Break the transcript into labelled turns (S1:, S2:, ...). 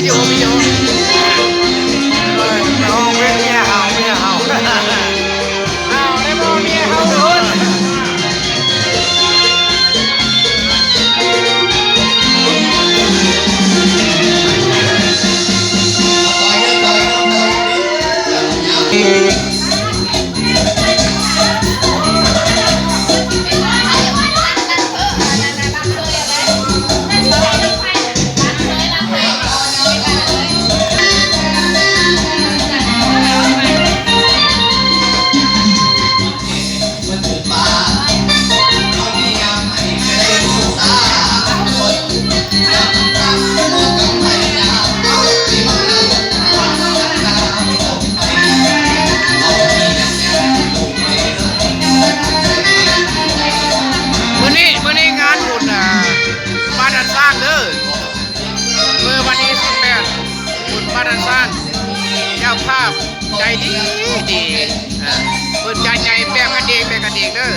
S1: ดีโอวิดีโอห้องเมียเห่าเมียเห่าเห่าได้บ่เมียเห่าโดนมื้อนี้งานบุญบ้านดันสร้างเด้อเมื่อวันที่18บุญบ้านดันสร้างเจ้าภาพใจดีเพิ่นใจใหญ่แบ่งกันเองเด้อ